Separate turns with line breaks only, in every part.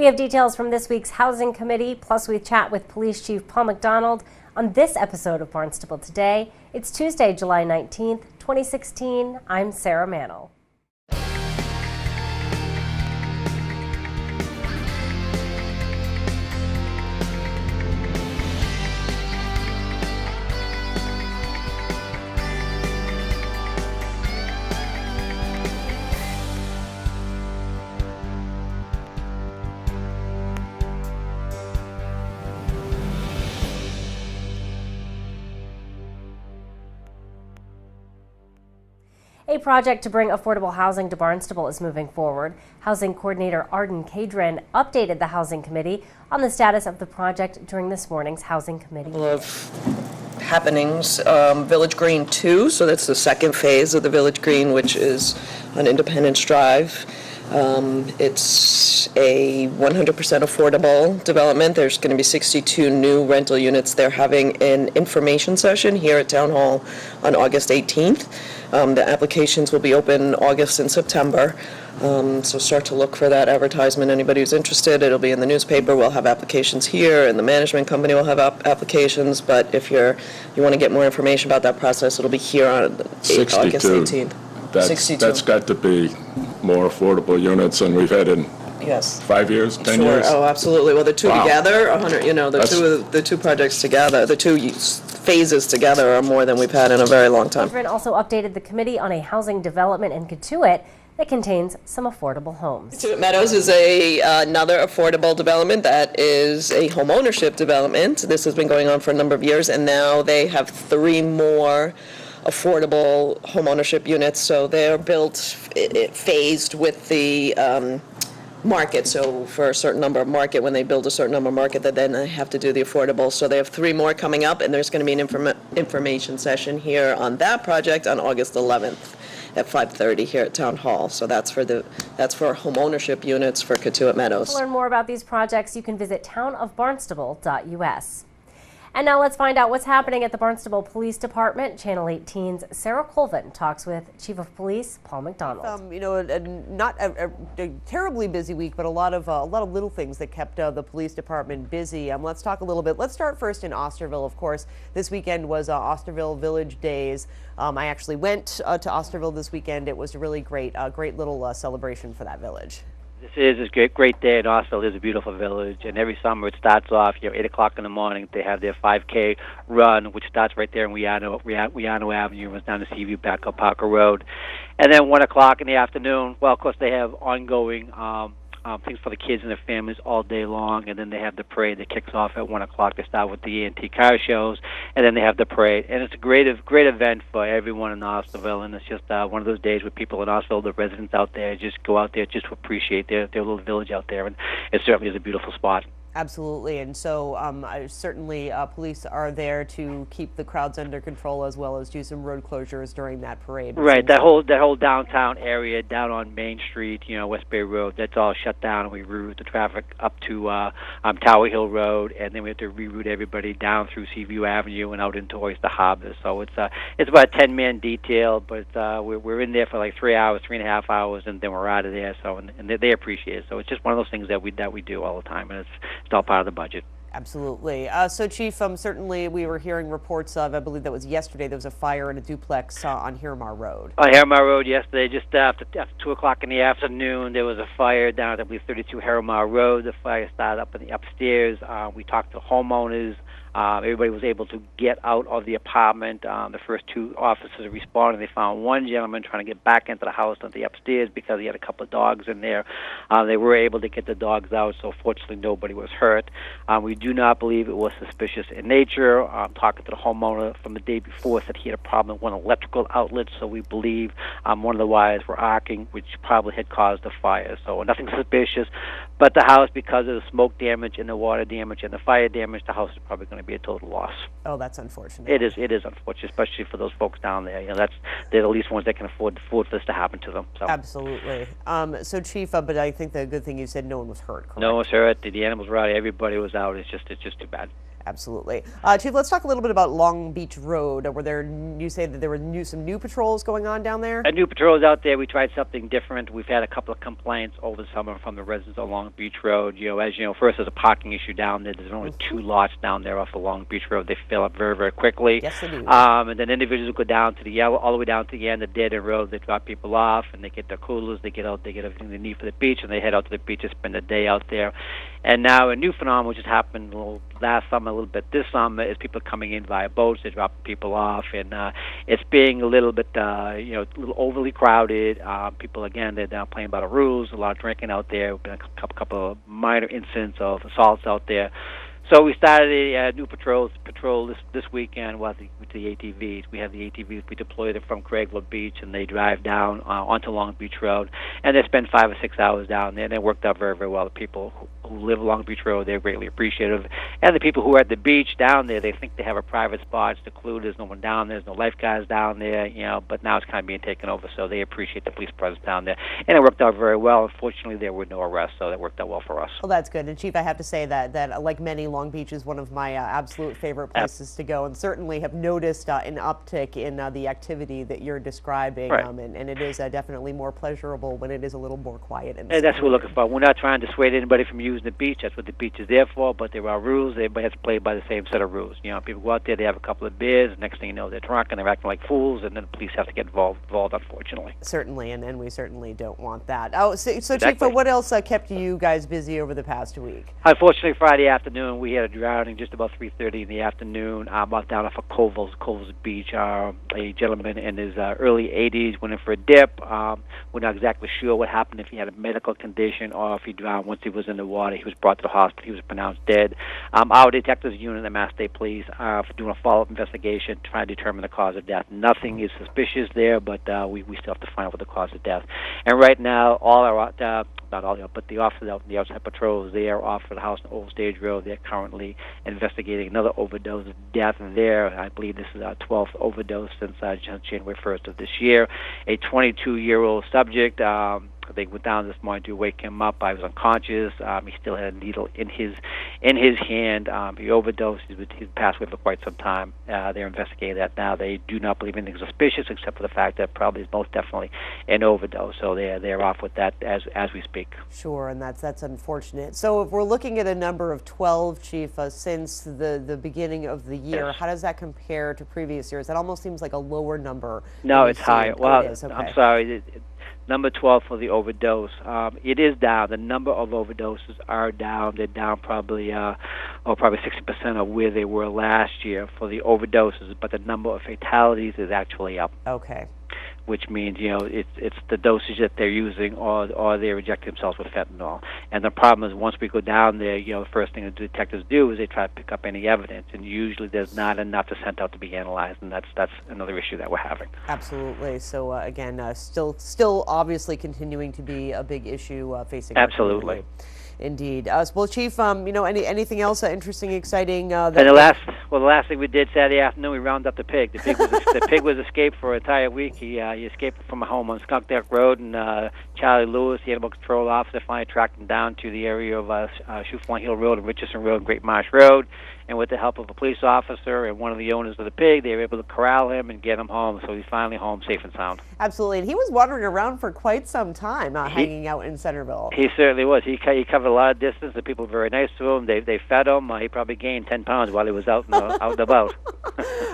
We have details from this week's Housing Committee, plus we chat with Police Chief Paul McDonald on this episode of Barnstable Today. It's Tuesday, July 19th, 2016. I'm Sarah Mannell. A project to bring affordable housing to Barnstable is moving forward. Housing Coordinator Arden Cadron updated the Housing Committee on the status of the project during this morning's Housing Committee.
Happenings, Village Green 2, so that's the second phase of the Village Green, which is on Independence Drive. It's a 100% affordable development. There's going to be 62 new rental units. They're having an information session here at Town Hall on August 18th. The applications will be open August and September. So start to look for that advertisement. Anybody who's interested, it'll be in the newspaper. We'll have applications here, and the management company will have applications. But if you want to get more information about that process, it'll be here on August 18th.
62. That's got to be more affordable units than we've had in 5 years, 10 years.
Oh, absolutely. Well, the two together, 100. The two projects together, the two phases together are more than we've had in a very long time.
Cadron also updated the committee on a housing development in Katuitt that contains some affordable homes.
Katuitt Meadows is another affordable development that is a home ownership development. This has been going on for a number of years, and now they have 3 more affordable home ownership units. So they're built phased with the market. So for a certain number of market, when they build a certain number of market, then they have to do the affordable. So they have 3 more coming up, and there's going to be an information session here on that project on August 11th at 5:30 here at Town Hall. So that's for home ownership units for Katuitt Meadows.
To learn more about these projects, you can visit townofbarnstable.us. And now let's find out what's happening at the Barnstable Police Department. Channel 18's Sarah Colvin talks with Chief of Police Paul McDonald.
Not a terribly busy week, but a lot of little things that kept the police department busy. Let's talk a little bit. Let's start first in Osterville. Of course, this weekend was Osterville Village Days. I actually went to Osterville this weekend. It was a really great little celebration for that village.
This is a great day in Osterville. It's a beautiful village, and every summer it starts off, 8 o'clock in the morning. They have their 5K run, which starts right there in Weano Avenue, runs down to Seaview, back up Parker Road. And then 1 o'clock in the afternoon, well, of course, they have ongoing things for the kids and their families all day long, and then they have the parade that kicks off at 1 o'clock. They start with the antique car shows, and then they have the parade. And it's a great event for everyone in Osterville, and it's just one of those days where people in Osterville, the residents out there, just go out there just to appreciate their little village out there, and it certainly is a beautiful spot.
Absolutely, and so certainly police are there to keep the crowds under control as well as do some road closures during that parade.
Right, that whole downtown area down on Main Street, West Bay Road, that's all shut down, and we reroute the traffic up to Tower Hill Road, and then we have to reroute everybody down through Seaview Avenue and out into Oyster Harbor. So it's about a 10-man detail, but we're in there for like 3 hours, 3.5 hours, and then we're out of there. So and they appreciate it. So it's just one of those things that we do all the time, and it's all part of the budget.
Absolutely. So, Chief, certainly we were hearing reports of, I believe that was yesterday, there was a fire in a duplex on Miramar Road.
On Miramar Road yesterday, just after 2 o'clock in the afternoon, there was a fire down at, I believe, 32 Miramar Road. The fire started up in the upstairs. We talked to homeowners. Everybody was able to get out of the apartment. The first 2 officers responded. They found one gentleman trying to get back into the house on the upstairs because he had a couple of dogs in there. They were able to get the dogs out, so fortunately nobody was hurt. We do not believe it was suspicious in nature. Talking to the homeowner from the day before, said he had a problem with one electrical outlet, so we believe one of the wires were arcing, which probably had caused the fire. So nothing suspicious. But the house, because of the smoke damage and the water damage and the fire damage, the house is probably going to be a total loss.
Oh, that's unfortunate.
It is unfortunate, especially for those folks down there. They're the least ones that can afford for this to happen to them. So.
Absolutely. So, Chief, but I think the good thing you said, no one was hurt. Correct?
No one was hurt. The animals were out. Everybody was out. It's just too bad.
Absolutely. Chief, let's talk a little bit about Long Beach Road. You say that there were some new patrols going on down there?
New patrols out there. We tried something different. We've had a couple of complaints over the summer from the residents of Long Beach Road. As you know, first there's a parking issue down there. There's only 2 lots down there off of Long Beach Road. They fill up very, very quickly.
Yes, they do.
And then individuals will go down to the all the way down to the end of the dead end road. They drop people off, and they get their coolers. They get out. They get everything they need for the beach, and they head out to the beach to spend the day out there. And now a new phenomenon which has happened last summer, a little bit this summer, is people coming in via boats. They're dropping people off, and it's being a little bit, a little overly crowded. People, again, they're now playing by the rules. A lot of drinking out there. Been a couple of minor incidents of assaults out there. So we started a new patrol this weekend with the ATVs. We have the ATVs. We deploy them from Craigville Beach, and they drive down onto Long Beach Road, and they spend 5 or 6 hours down there. And it worked out very, very well. The people who live along Beach Road, they're greatly appreciative. And the people who are at the beach down there, they think they have a private spot. It's secluded. There's no one down there. There's no lifeguards down there, but now it's kind of being taken over, so they appreciate the police presence down there. And it worked out very well. Unfortunately, there were no arrests, so that worked out well for us.
Well, that's good. And Chief, I have to say that like many, Long Beach is one of my absolute favorite places to go, and certainly have noticed an uptick in the activity that you're describing.
Right.
And it is definitely more pleasurable when it is a little more quiet.
And that's what we're looking for. We're not trying to dissuade anybody from using the beach. That's what the beach is there for. But there are rules. Everybody has to play by the same set of rules. People go out there, they have a couple of beers. Next thing you know, they're drunk and they're acting like fools, and then the police have to get involved. Unfortunately.
Certainly, and we certainly don't want that. Oh, so
Exactly.
Chief, what else kept you guys busy over the past week?
Unfortunately, Friday afternoon we had a drowning just about 3:30 in the afternoon down off of Coville's Beach. A gentleman in his early 80s went in for a dip. We're not exactly sure what happened, if he had a medical condition or if he drowned once he was in the water. He was brought to the hospital. He was pronounced dead. Our detectives unit, the Mass State Police, are doing a follow-up investigation trying to determine the cause of death. Nothing is suspicious there, but we still have to find out what the cause of death. And right now, all our not all, but the officers out in the outside patrols, they are off for the house on Old Stage Road. They're currently investigating another overdose death there. I believe this is our 12th overdose since January 1st of this year. A 22-year-old subject. They went down this morning to wake him up. I was unconscious. He still had a needle in his hand. He overdosed. He's passed away for quite some time. They're investigating that now. They do not believe anything suspicious, except for the fact that probably is most definitely an overdose. So they're off with that as we speak.
Sure, and that's unfortunate. So if we're looking at a number of 12, Chief, since the beginning of the year,
yes.
How does that compare to previous years? That almost seems like a lower number.
No, it's higher. Well,
it is. Okay.
I'm sorry. Number 12 for the overdose. It is down. The number of overdoses are down. They're down probably 60% of where they were last year for the overdoses, but the number of fatalities is actually up.
Okay.
Which means, it's the dosage that they're using, or they inject themselves with fentanyl. And the problem is, once we go down there, the first thing the detectives do is they try to pick up any evidence, and usually there's not enough to send out to be analyzed, and that's another issue that we're having.
Absolutely. So again, still obviously continuing to be a big issue facing.
Absolutely.
Indeed. Well, Chief, anything else interesting, exciting?
And the last thing we did Saturday afternoon, we rounded up the pig. The pig was escaped for an entire week. He escaped from a home on Skunk Deck Road, and Charlie Lewis, the animal control officer, finally tracked him down to the area of Shoeflawn Hill Road and Richardson Road and Great Marsh Road. And with the help of a police officer and one of the owners of the pig, they were able to corral him and get him home. So he's finally home safe and sound.
Absolutely. And he was wandering around for quite some time, hanging out in Centerville.
He certainly was. He covered a lot of distance. The people were very nice to him. They fed him. He probably gained 10 pounds while he was out and about.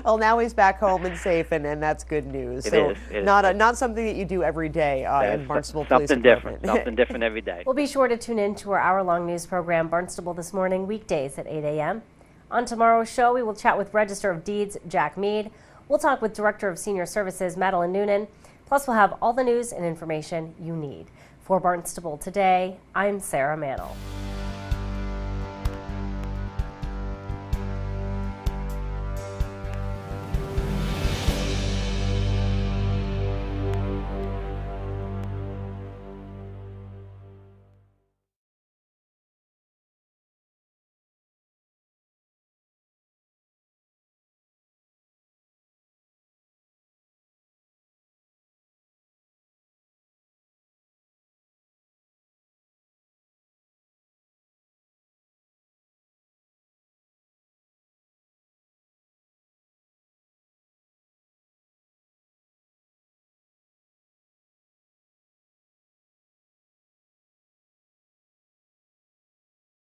Well, now he's back home and safe, and that's good news.
It is.
Not something that you do every day in Barnstable Police Department.
Something different every day.
We'll be sure to tune in to our hour-long news program, Barnstable This Morning, weekdays at 8 a.m. On tomorrow's show, we will chat with Register of Deeds Jack Mead. We'll talk with Director of Senior Services Madeline Noonan. Plus, we'll have all the news and information you need. For Barnstable Today, I'm Sarah Mannell.